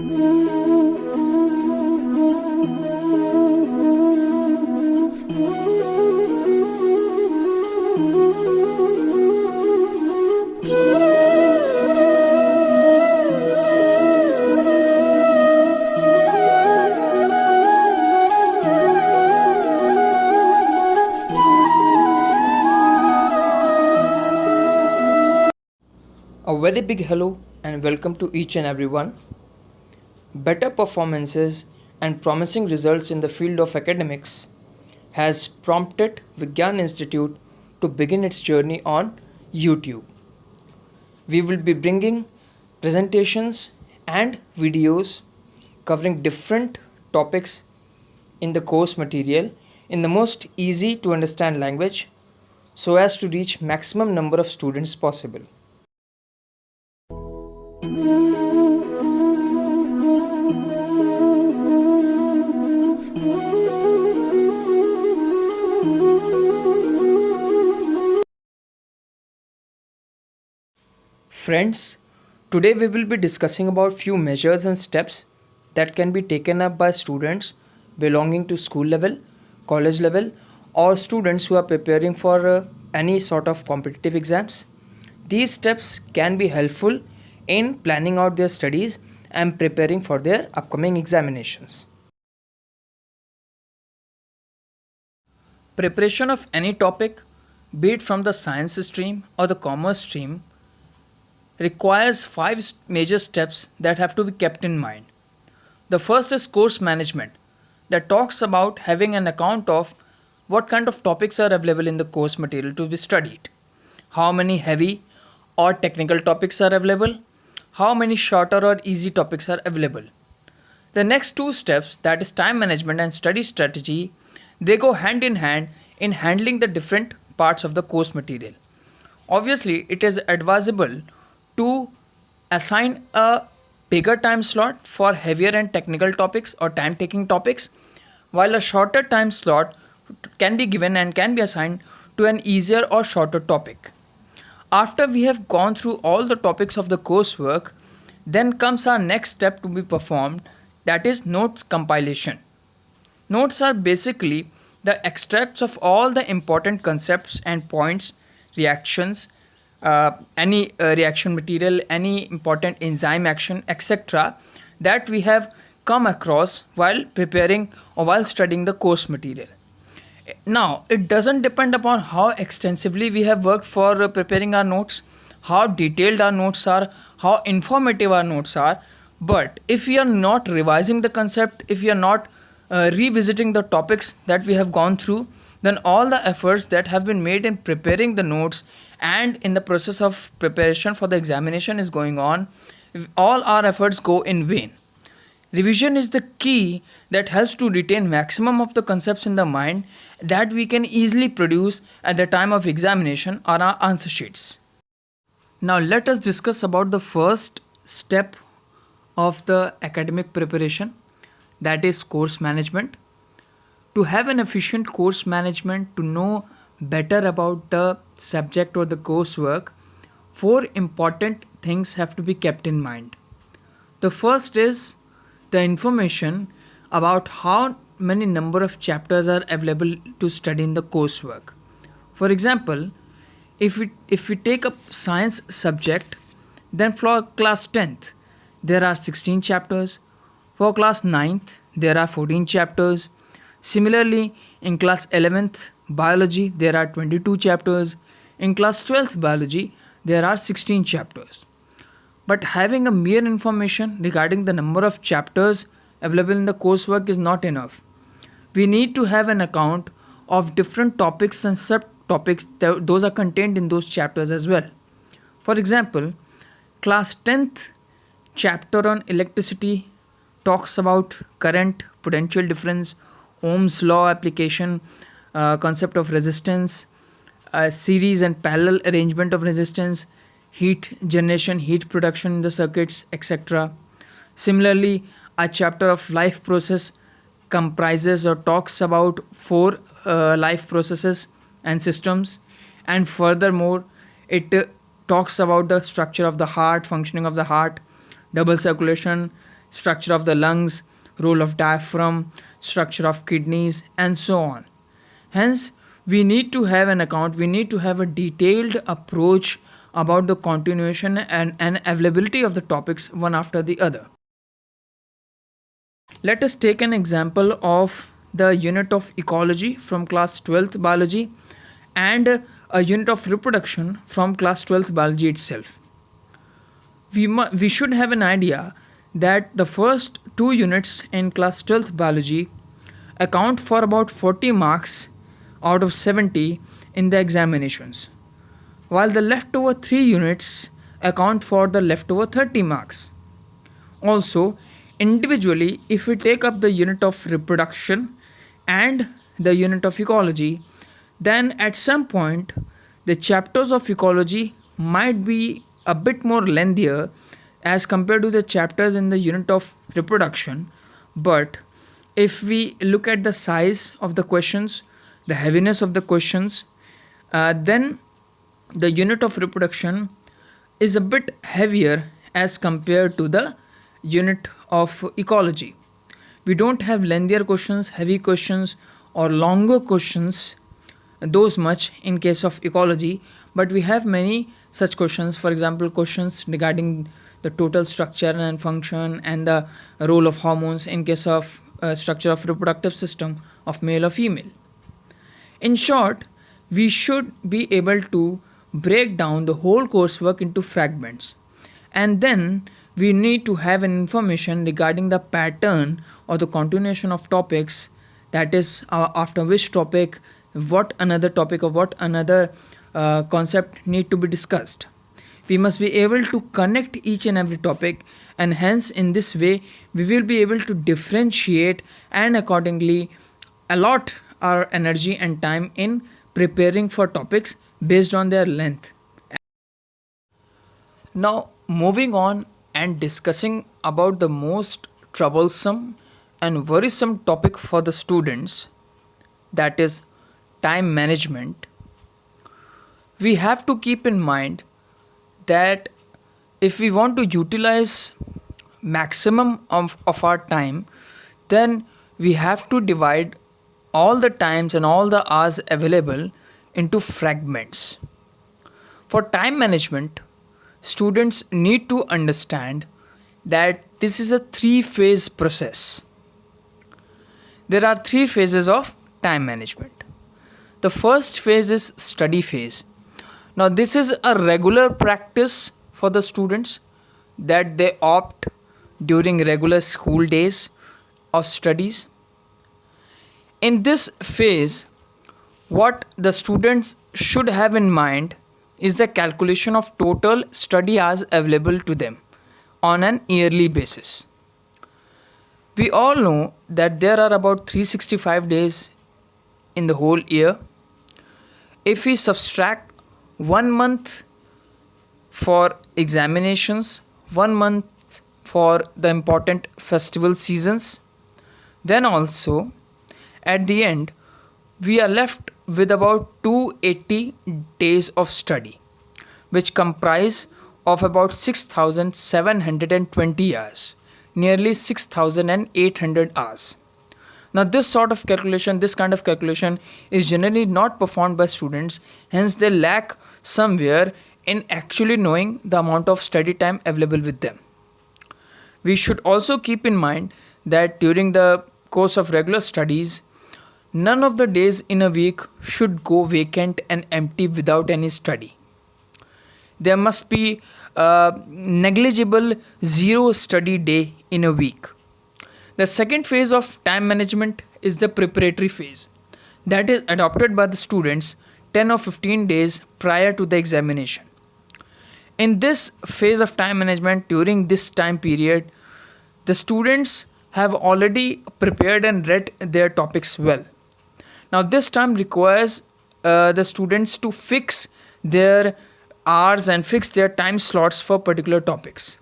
A very big hello and welcome to each and everyone. Better performances and promising results in the field of academics has prompted Vigyan Institute to begin its journey on YouTube. We will be bringing presentations and videos covering different topics in the course material in the most easy to understand language so as to reach maximum number of students possible. Friends, today we will be discussing about few measures and steps that can be taken up by students belonging to school level, college level, or students who are preparing for any sort of competitive exams. These steps can be helpful in planning out their studies and preparing for their upcoming examinations. Preparation of any topic, be it from the science stream or the commerce stream, requires 5 major steps that have to be kept in mind. The first is course management, that talks about having an account of what kind of topics are available in the course material to be studied, how many heavy or technical topics are available, how many shorter or easy topics are available. The next 2 steps, that is time management and study strategy, they go hand in hand in handling the different parts of the course material. Obviously, it is advisable to assign a bigger time slot for heavier and technical topics or time taking topics, while a shorter time slot can be given and can be assigned to an easier or shorter topic. After we have gone through all the topics of the coursework, then comes our next step to be performed, that is notes compilation. Notes are basically the extracts of all the important concepts and points, reactions, any reaction material, any important enzyme action, etc. that we have come across while preparing or while studying the course material. Now, it doesn't depend upon how extensively we have worked for preparing our notes, how detailed our notes are, how informative our notes are, but if we are not revising the concept, if we are not revisiting the topics that we have gone through, then all the efforts that have been made in preparing the notes and in the process of preparation for the examination is going on, all our efforts go in vain. Revision is the key that helps to retain maximum of the concepts in the mind that we can easily produce at the time of examination on our answer sheets. Now let us discuss about the first step of the academic preparation, that is course management. To have an efficient course management, to know better about the subject or the coursework, 4 important things have to be kept in mind. The first is the information about how many number of chapters are available to study in the coursework. For example, if we take a science subject, then for class 10th there are 16 chapters, for class 9th there are 14 chapters. Similarly, in class 11th biology there are 22 chapters, in class 12th biology there are 16 chapters. But having a mere information regarding the number of chapters available in the coursework is not enough. We need to have an account of different topics and subtopics those are contained in those chapters as well. For example, class 10th chapter on electricity talks about current, potential difference, Ohm's law application, concept of resistance, series and parallel arrangement of resistance, heat generation, heat production in the circuits, etc. Similarly, a chapter of life process comprises or talks about 4 life processes and systems, and furthermore it talks about the structure of the heart, functioning of the heart, double circulation, structure of the lungs, role of diaphragm, structure of kidneys, and so on. Hence, we need to have an account, we need to have a detailed approach about the continuation and availability of the topics one after the other. Let us take an example of the unit of ecology from class 12th biology and a unit of reproduction from class 12th biology itself. We should have an idea that the first two units in class 12th biology account for about 40 marks out of 70 in the examinations, while the leftover 3 units account for the leftover 30 marks. Also, individually, if we take up the unit of reproduction and the unit of ecology, then at some point the chapters of ecology might be a bit more lengthier as compared to the chapters in the unit of reproduction. But if we look at the size of the questions, the heaviness of the questions, then the unit of reproduction is a bit heavier as compared to the unit of ecology. We don't have lengthier questions, heavy questions, or longer questions, those much in case of ecology, but we have many such questions. For example, questions regarding the total structure and function and the role of hormones in case of structure of reproductive system of male or female. In short, we should be able to break down the whole coursework into fragments, and then we need to have an information regarding the pattern or the continuation of topics, that is after which topic what another topic or what another concept need to be discussed. We must be able to connect each and every topic, and hence in this way we will be able to differentiate and accordingly allot our energy and time in preparing for topics based on their length. Now, moving on and discussing about the most troublesome and worrisome topic for the students, that is time management. We have to keep in mind that if we want to utilize maximum of our time, then we have to divide all the times and all the hours available into fragments. For time management, students need to understand that this is a 3-phase process. There are 3 phases of time management. The first phase is study phase. Now, this is a regular practice for the students that they opt during regular school days of studies. In this phase, what the students should have in mind is the calculation of total study hours available to them on an yearly basis. We all know that there are about 365 days in the whole year. If we subtract 1 month for examinations, 1 month for the important festival seasons, then also at the end we are left with about 280 days of study, which comprise of about 6,720 hours, nearly 6,800 hours. Now, this kind of calculation is generally not performed by students, hence they lack somewhere in actually knowing the amount of study time available with them. We should also keep in mind that during the course of regular studies, none of the days in a week should go vacant and empty without any study. There must be a negligible 0 study day in a week. The second phase of time management is the preparatory phase, that is adopted by the students 10 or 15 days prior to the examination. In this phase of time management, during this time period, the students have already prepared and read their topics well. Now, this time requires the students to fix their hours and fix their time slots for particular topics.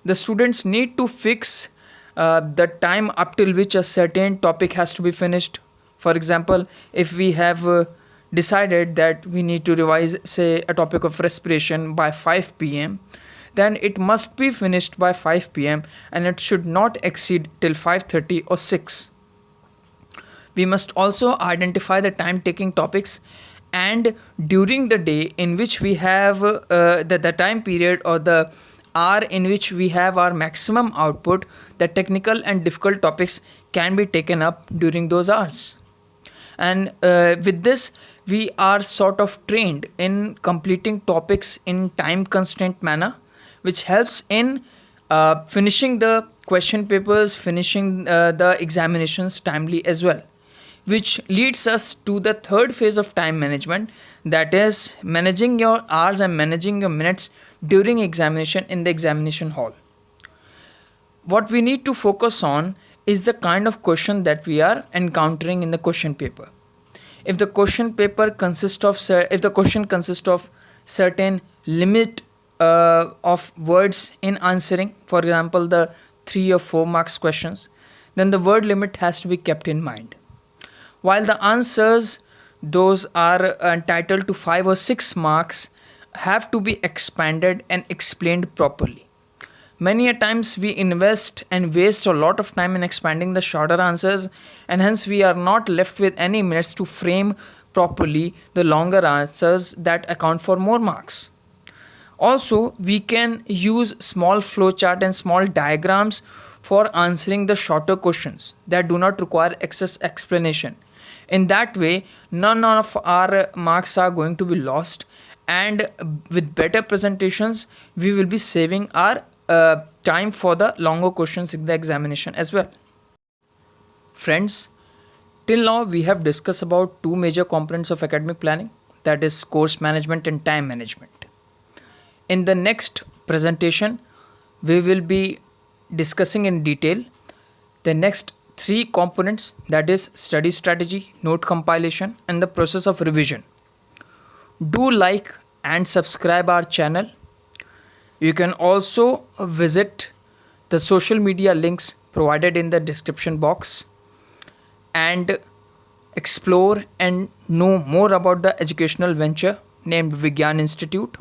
The students need to fix the time up till which a certain topic has to be finished. For example, if we have decided that we need to revise, say, a topic of respiration by 5 p.m., then it must be finished by 5 pm and it should not exceed till 5:30 or 6. We must also identify the time taking topics and during the day in which we have the time period or the hour in which we have our maximum output, the technical and difficult topics can be taken up during those hours. And with this, we are sort of trained in completing topics in time constraint manner, which helps in finishing the question papers, finishing the examinations timely as well, which leads us to the third phase of time management, that is managing your hours and managing your minutes during examination in the examination hall. What we need to focus on is the kind of question that we are encountering in the question paper. If the question consists of certain limit of words in answering, for example the 3 or 4 marks questions, then the word limit has to be kept in mind. While the answers, those are entitled to 5 or 6 marks, have to be expanded and explained properly. Many a times we invest and waste a lot of time in expanding the shorter answers, and hence we are not left with any minutes to frame properly the longer answers that account for more marks. Also, we can use small flowchart and small diagrams for answering the shorter questions that do not require excess explanation. In that way, none of our marks are going to be lost, and with better presentations, we will be saving our time for the longer questions in the examination as well. Friends, till now we have discussed about 2 major components of academic planning, that is course management and time management. In the next presentation, we will be discussing in detail the next 3 components, that is study strategy, note compilation and the process of revision. Do like and subscribe our channel. You can also visit the social media links provided in the description box and explore and know more about the educational venture named Vigyan Institute.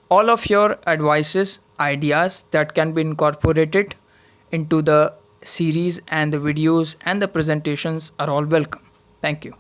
All of your advices, ideas that can be incorporated into the series and the videos and the presentations are all welcome. Thank you.